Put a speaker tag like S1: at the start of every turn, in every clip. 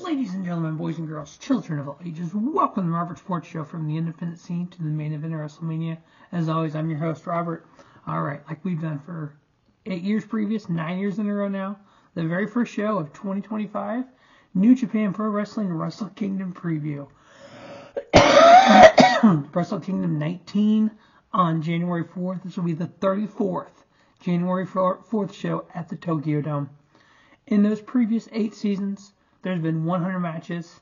S1: Ladies and gentlemen, boys and girls, children of all ages, welcome to the Robert Sports Show from the independent scene to the main event of WrestleMania. As always, I'm your host, Robert. Alright, like we've done for 8 years previous, 9 years in a row now, the very first show of 2025, New Japan Pro Wrestling Wrestle Kingdom preview. Wrestle Kingdom 19 on January 4th. This will be the 34th January 4th show at the Tokyo Dome. In those previous 8 seasons, there's been 100 matches.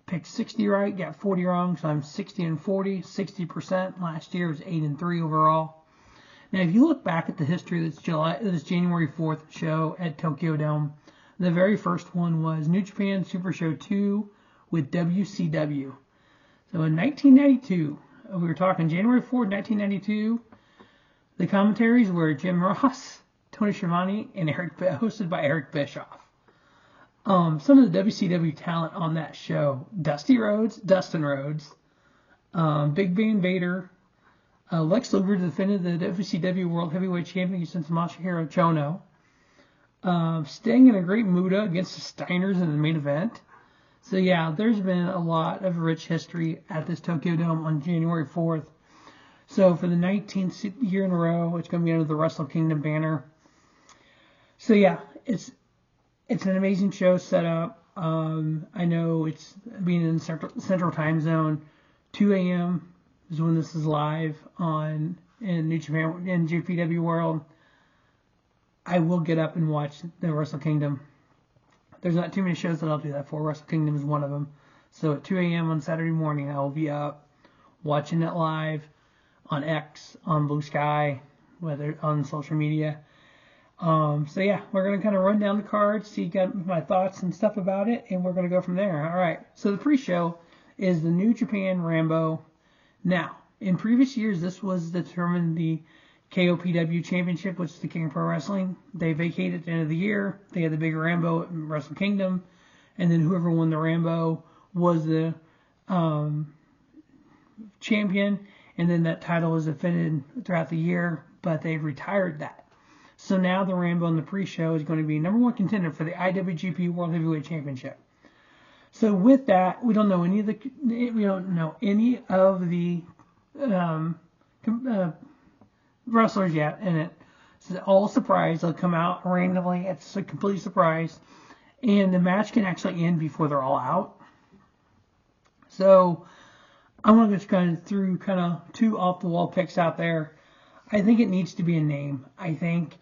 S1: Picked 60 right, got 40 wrong, so I'm 60 and 40, 60%. Last year was 8 and 3 overall. Now, if you look back at the history of this January 4th show at Tokyo Dome, the very first one was New Japan Super Show 2 with WCW. So in 1992, we were talking January 4th, 1992, the commentaries were Jim Ross, Tony Schiavone, and hosted by Eric Bischoff. Some of the WCW talent on that show: Dustin Rhodes, Big Van Vader, Lex Luger defended the WCW World Heavyweight Champion against Masahiro Chono, Sting in a great Muda against the Steiners in the main event. So yeah, there's been a lot of rich history at this Tokyo Dome on January 4th. So for the 19th year in a row, it's going to be under the Wrestle Kingdom banner. So yeah, it's an amazing show set up. I know it's being in Central Time Zone. 2 a.m. is when this is live in New Japan, NJPW World. I will get up and watch the Wrestle Kingdom. There's not too many shows that I'll do that for. Wrestle Kingdom is one of them. So at 2 a.m. on Saturday morning, I will be up watching it live on X, on BlueSky, whether on social media. So yeah, we're going to kind of run down the card, see my thoughts and stuff about it, and we're going to go from there. All right, so the pre-show is the New Japan Rambo. Now, in previous years, this was determined the KOPW Championship, which is the King of Pro Wrestling. They vacated at the end of the year. They had the big Rambo at Wrestle Kingdom, and then whoever won the Rambo was the champion, and then that title was defended throughout the year, but they've retired that. So now the Rambo in the pre-show is going to be number 1 contender for the IWGP World Heavyweight Championship. So with that, we don't know any of the wrestlers yet in it. It's all a surprise. They'll come out randomly. It's a complete surprise, and the match can actually end before they're all out. So I'm going to just through 2 off-the-wall picks out there. I think it needs to be a name. I think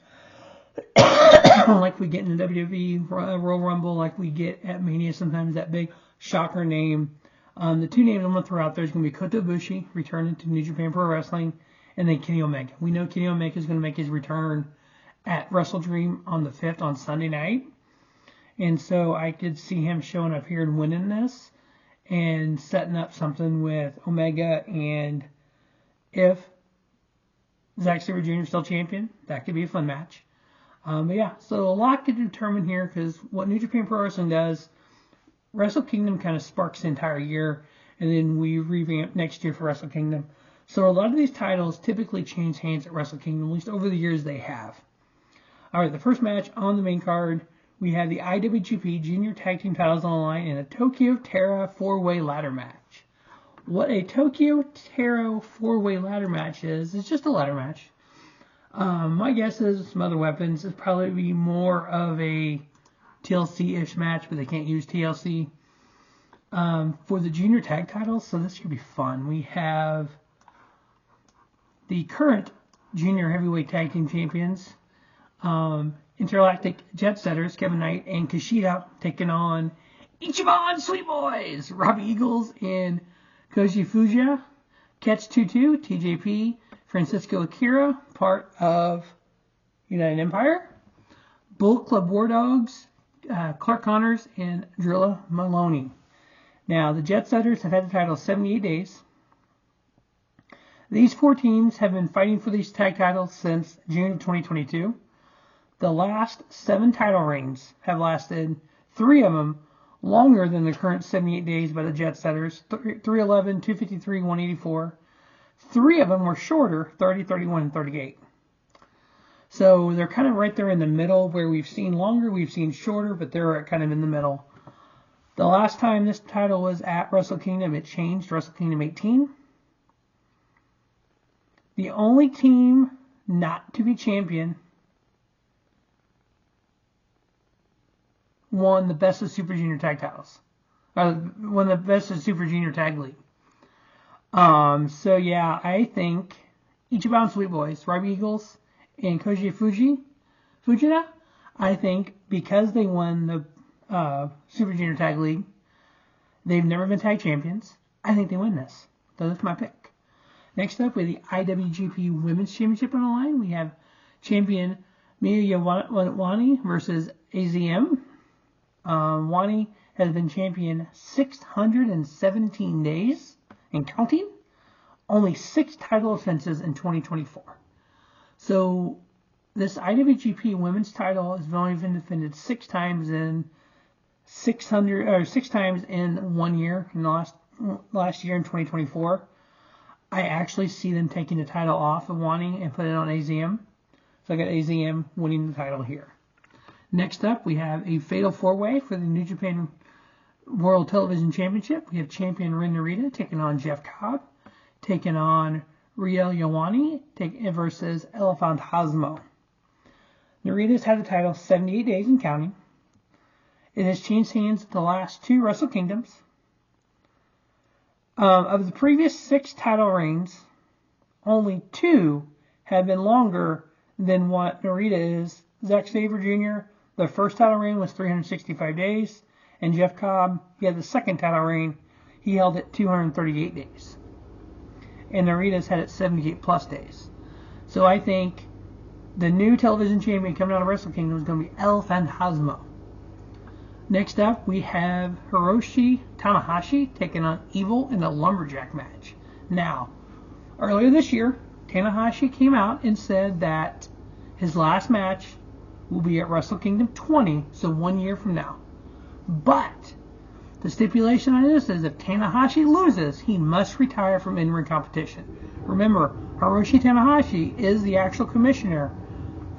S1: like we get in the WWE Royal Rumble, like we get at Mania sometimes, that big shocker name. The 2 names I'm going to throw out there is going to be Kota Ibushi, returning to New Japan Pro Wrestling, and then Kenny Omega. We know Kenny Omega is going to make his return at Wrestle Dream on the 5th on Sunday night. And so I could see him showing up here and winning this and setting up something with Omega. And if Zack Sabre Jr. is still champion, that could be a fun match. But yeah, so a lot to determine here, because what New Japan Pro Wrestling does, Wrestle Kingdom kind of sparks the entire year, and then we revamp next year for Wrestle Kingdom. So a lot of these titles typically change hands at Wrestle Kingdom, at least over the years they have. Alright, the first match on the main card, we have the IWGP Junior Tag Team titles on the line in a Tokyo Terra 4-way ladder match. What a Tokyo Terra 4-way ladder match is just a ladder match. My guess is some other weapons. It's probably be more of a TLC-ish match, but they can't use TLC. For the junior tag titles, so this should be fun. We have the current junior heavyweight tag team champions, Intergalactic Jet Setters, Kevin Knight and Kushida, taking on Ichiban Sweet Boys, Robbie Eagles and Koji Fujita, Catch 22, TJP, Francesco Akira, part of United Empire, Bullet Club War Dogs, Clark Connors, and Drilla Moloney. Now, the Jet Setters have had the title 78 days. These 4 teams have been fighting for these tag titles since June of 2022. The last 7 title reigns have lasted, 3 of them longer than the current 78 days by the Jet Setters, 311, 253, 184. 3 of them were shorter, 30, 31, and 38. So they're kind of right there in the middle, where we've seen longer, we've seen shorter, but they're kind of in the middle. The last time this title was at Wrestle Kingdom, it changed, Wrestle Kingdom 18. The only team not to be champion won the Best of Super Junior Tag titles. Won the Best of Super Junior Tag League. So yeah, I think Ichiban Sweet Boys, Robbie Eagles, and Koji Fujita, I think because they won the Super Junior Tag League, they've never been tag champions. I think they win this. So that's my pick. Next up, with the IWGP Women's Championship on the line, we have champion Mayu Iwatani versus AZM. Wani has been champion 617 days and counting. Only 6 title defenses in 2024. So this IWGP Women's title has only been defended 6 times in 6 times in 1 year in the last year in 2024. I actually see them taking the title off of Wani and put it on AZM. So I got AZM winning the title here. Next up, we have a fatal 4-way for the New Japan World Television Championship. We have champion Ren Narita taking on Jeff Cobb, taking on Ryohei versus El Phantasmo. Narita's had the title 78 days and counting. It has changed hands at the last 2 Wrestle Kingdoms. Of the previous 6 title reigns, only 2 have been longer than what Narita is. Zack Sabre Jr., the first title reign was 365 days, and Jeff Cobb, he had the second title reign, he held it 238 days. And Narita's had it 78 plus days. So I think the new television champion coming out of Wrestle Kingdom is going to be El Phantasmo. Next up, we have Hiroshi Tanahashi taking on Evil in a Lumberjack match. Now, earlier this year, Tanahashi came out and said that his last match will be at Wrestle Kingdom 20, so 1 year from now. But the stipulation on this is if Tanahashi loses, he must retire from in-ring competition. Remember, Hiroshi Tanahashi is the actual commissioner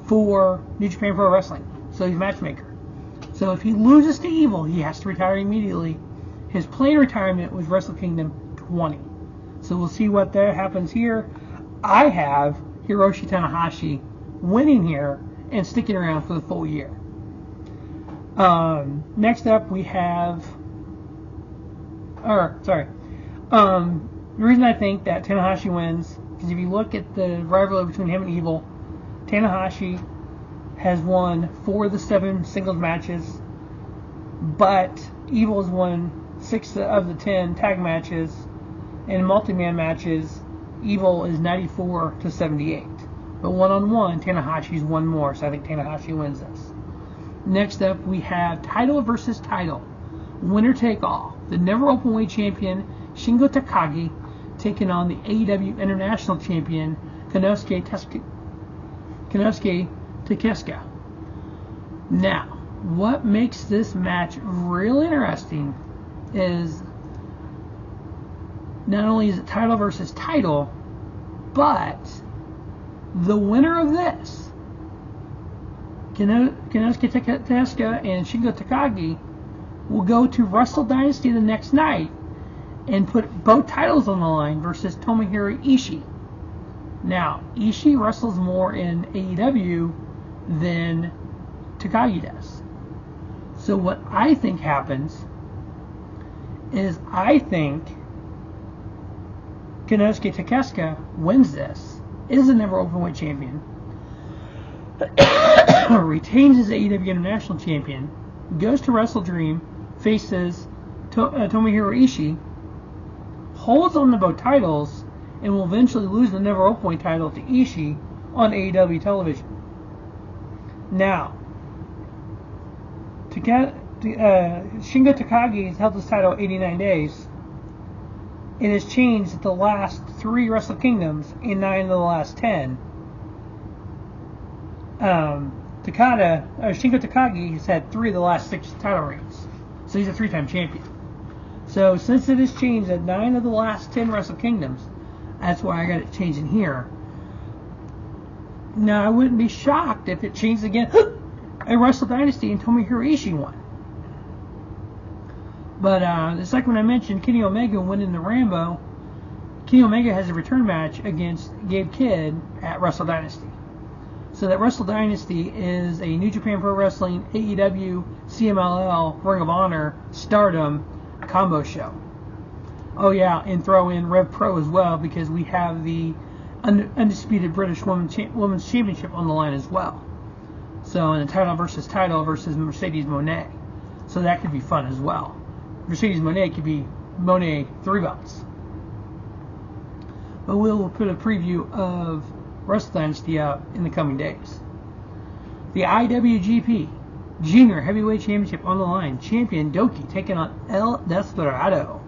S1: for New Japan Pro Wrestling, so he's matchmaker. So if he loses to Evil, he has to retire immediately. His planned retirement was Wrestle Kingdom 20. So we'll see what there happens here. I have Hiroshi Tanahashi winning here and sticking around for the full year. Next up, we have... the reason I think that Tanahashi wins is if you look at the rivalry between him and Evil, Tanahashi has won 4 of the 7 singles matches, but Evil has won 6 of the 10 tag matches, and multi-man matches, Evil is 94 to 78. But one-on-one, Tanahashi's won more, so I think Tanahashi wins this. Next up, we have title versus title. Winner take all. The never Openweight champion, Shingo Takagi, taking on the AEW International champion, Konosuke Takeshita. Now, what makes this match real interesting is not only is it title versus title, but the winner of this, Konosuke Takeshita and Shingo Takagi, will go to Wrestle Dynasty the next night and put both titles on the line versus Tomohiro Ishii. Now, Ishii wrestles more in AEW than Takagi does. So what I think happens is I think Konosuke Takeshita wins this, is the never Openweight champion, retains his AEW International champion, goes to Wrestle Dream, faces Tomohiro Ishii, holds on to both titles, and will eventually lose the never Openweight title to Ishii on AEW television. Now, Shingo Takagi has held this title 89 days. It has changed at the last 3 Wrestle Kingdoms and 9 of the last 10. Shingo Takagi has had 3 of the last 6 title reigns. So he's a 3-time champion. So since it has changed at 9 of the last 10 Wrestle Kingdoms, that's why I got it changing here. Now, I wouldn't be shocked if it changed again at Wrestle Dynasty and Tomohiro Ishii won. But it's like when I mentioned Kenny Omega winning the Rambo. Kenny Omega has a return match against Gabe Kidd at Wrestle Dynasty. So that Wrestle Dynasty is a New Japan Pro Wrestling, AEW, CMLL, Ring of Honor, Stardom combo show. Oh yeah, and throw in Rev Pro as well, because we have the undisputed British Women's Championship on the line as well. So in a title versus Mercedes Moné. So that could be fun as well. Mercedes Moné could be Moné 3 belts. But we'll put a preview of Wrestle Dynasty out in the coming days. The IWGP Junior Heavyweight Championship on the line. Champion DOUKI taking on El Desperado.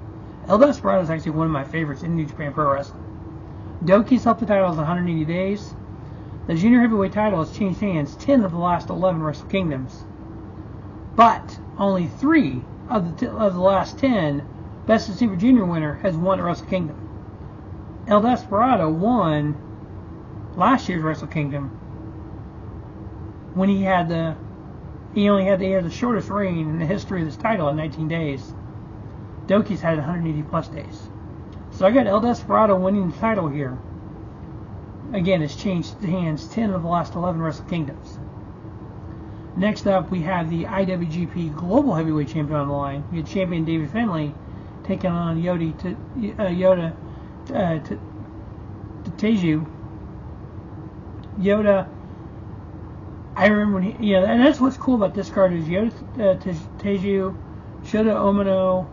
S1: El Desperado is actually one of my favorites in New Japan Pro Wrestling. DOUKI's held the titles 180 days. The Junior Heavyweight title has changed hands 10 of the last 11 Wrestle Kingdoms. But only 3 of the last 10 Best of Super Junior winner has won at Wrestle Kingdom. El Desperado won last year's Wrestle Kingdom when he had the shortest reign in the history of this title at 19 days. DOUKI's had 180 plus days. So I got El Desperado winning the title here. Again, it's changed hands 10 of the last 11 Wrestle Kingdoms. Next up, we have the IWGP Global Heavyweight Champion on the line. We had champion David Finlay taking on Yoda Teju. Yoda, I remember when he, and that's what's cool about this card is Yoda Teju, Shota Umino,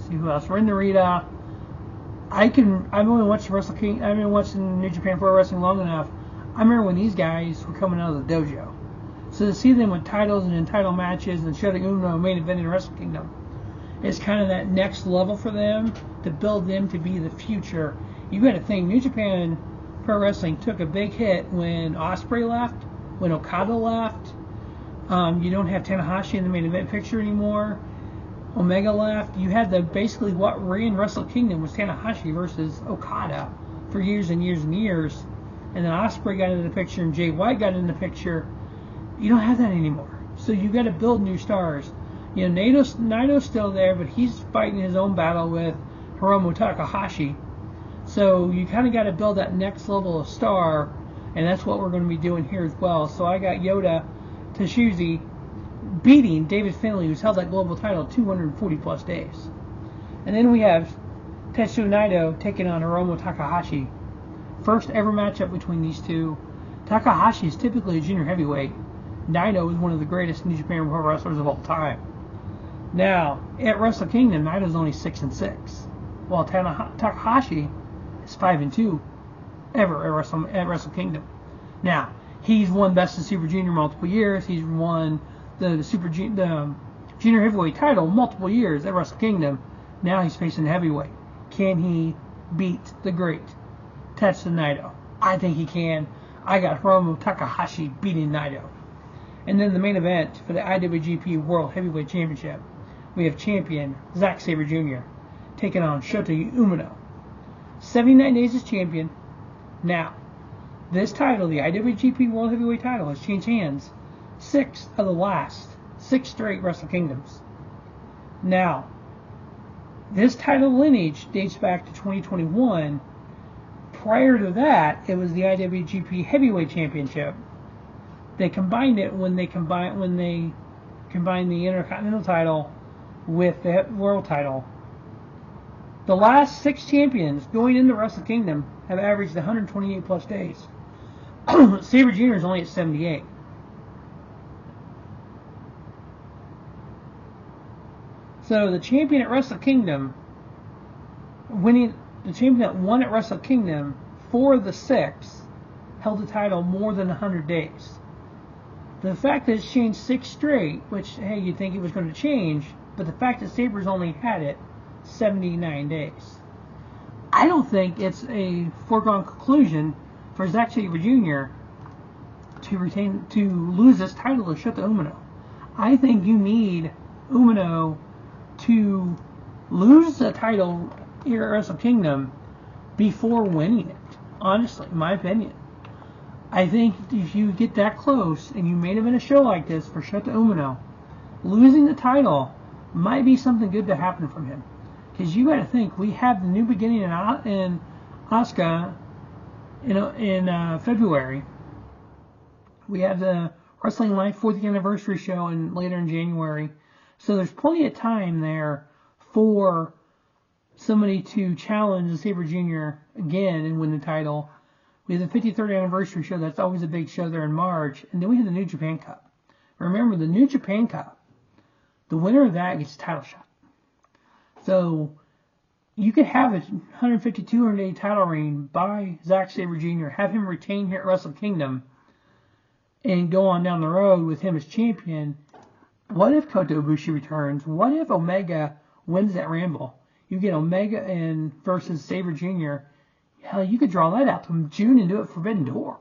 S1: see who else, Narita. I've only watched Wrestle King. I've been watching New Japan Pro Wrestling long enough. I remember when these guys were coming out of the dojo. So to see them with titles and in title matches and Shota Umino main event in Wrestle Kingdom, it's kind of that next level for them to build them to be the future. You got to think New Japan Pro Wrestling took a big hit when Ospreay left, when Okada left. You don't have Tanahashi in the main event picture anymore. Omega left. You had basically what ran Wrestle Kingdom was Tanahashi versus Okada for years and years and years. And then Ospreay got into the picture and Jay White got in the picture. You don't have that anymore. So you got to build new stars. Naito's still there, but he's fighting his own battle with Hiromu Takahashi. So you kind of got to build that next level of star, and that's what we're going to be doing here as well. So I got Yota Tsuji beating David Finlay, who's held that global title 240 plus days. And then we have Tetsuya Naito taking on Hiromu Takahashi. First ever matchup between these two. Takahashi is typically a junior heavyweight. Naito is one of the greatest New Japan Pro wrestlers of all time. Now, at Wrestle Kingdom, Naito's only 6-6, while Takahashi is 5-2 ever at Wrestle Kingdom. Now, he's won Best of Super Junior multiple years. He's won the Junior Heavyweight title multiple years at Wrestle Kingdom. Now he's facing heavyweight. Can he beat the great Tetsuya Naito? I think he can. I got Hiromu Takahashi beating Naito. And then the main event for the IWGP World Heavyweight Championship, we have champion Zack Sabre Jr. taking on Shota Umino. 79 days as champion. Now, this title, the IWGP World Heavyweight title, has changed hands 6 of the last 6 straight Wrestle Kingdoms. Now, this title lineage dates back to 2021. Prior to that, it was the IWGP Heavyweight Championship. They combined it when they combined the Intercontinental title with the World title. The last 6 champions going into Wrestle Kingdom have averaged 128 plus days. Sabre Jr. is only at 78. So the champion at Wrestle Kingdom, the champion that won at Wrestle Kingdom, 4 of the 6 held the title more than 100 days. The fact that it's changed 6 straight, which, hey, you'd think it was going to change, but the fact that Sabre's only had it 79 days. I don't think it's a foregone conclusion for Zack Sabre Jr. to lose this title to Shota Umino. I think you need Umino to lose the title here at Wrestle Kingdom before winning it. Honestly, in my opinion. I think if you get that close and you main event a show like this for Shota Umino, losing the title might be something good to happen from him. Because you got to think, we have the new beginning in Asuka in February. We have the Wrestling Life 40th anniversary show later in January. So there's plenty of time there for somebody to challenge the Sabre Jr. again and win the title. We have the 53rd anniversary show. That's always a big show there in March. And then we have the New Japan Cup. Remember, the New Japan Cup, the winner of that gets a title shot. So you could have a 150, 200-day title reign by Zack Sabre Jr., have him retain here at Wrestle Kingdom, and go on down the road with him as champion. What if Kota Ibushi returns? What if Omega wins that Rambo? You get Omega versus Sabre Jr. Hell, you could draw that out to June and do it Forbidden Door.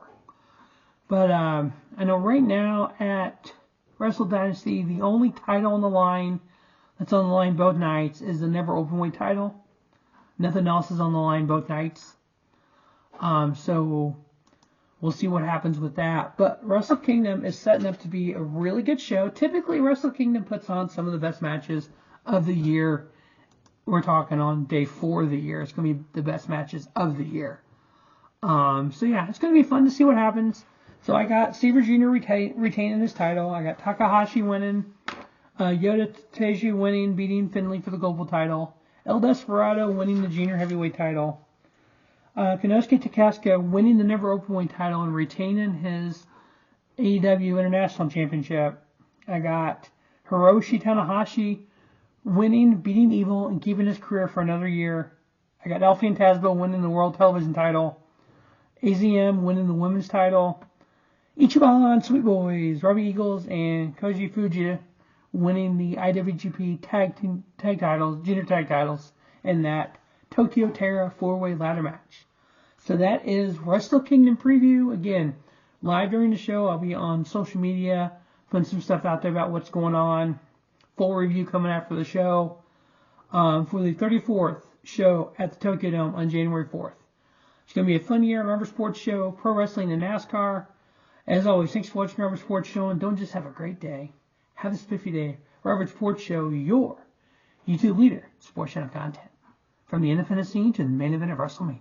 S1: But I know right now at Wrestle Dynasty, the only title on the line that's on the line both nights is the Never Openweight title. Nothing else is on the line both nights. So we'll see what happens with that. But Wrestle Kingdom is setting up to be a really good show. Typically, Wrestle Kingdom puts on some of the best matches of the year. We're talking on day 4 of the year. It's going to be the best matches of the year. So yeah, it's going to be fun to see what happens. So I got Sabre Jr. retaining his title. I got Takahashi winning. Yota Teju winning, beating Finlay for the global title. El Desperado winning the junior heavyweight title. Konosuke Takeshita winning the Never Openweight title and retaining his AEW International Championship. I got Hiroshi Tanahashi winning, beating Evil, and keeping his career for another year. I got El Phantasmo winning the World Television title. AZM winning the women's title. Ichiban, Sweet Boys, Robbie Eagles, and Koji Fujita winning the IWGP tag titles, junior tag titles, in that Tokyo Terra 4-way ladder match. So that is Wrestle Kingdom preview. Again, live during the show. I'll be on social media, putting some stuff out there about what's going on. Full review coming after the show for the 34th show at the Tokyo Dome on January 4th. It's going to be a fun year. Rubber Sports Show, pro wrestling, and NASCAR. As always, thanks for watching Rubber Sports Show, and don't just have a great day. Have a spiffy day. Rubber Sports Show, your YouTube leader, sports channel content. From the independent scene to the main event of WrestleMania.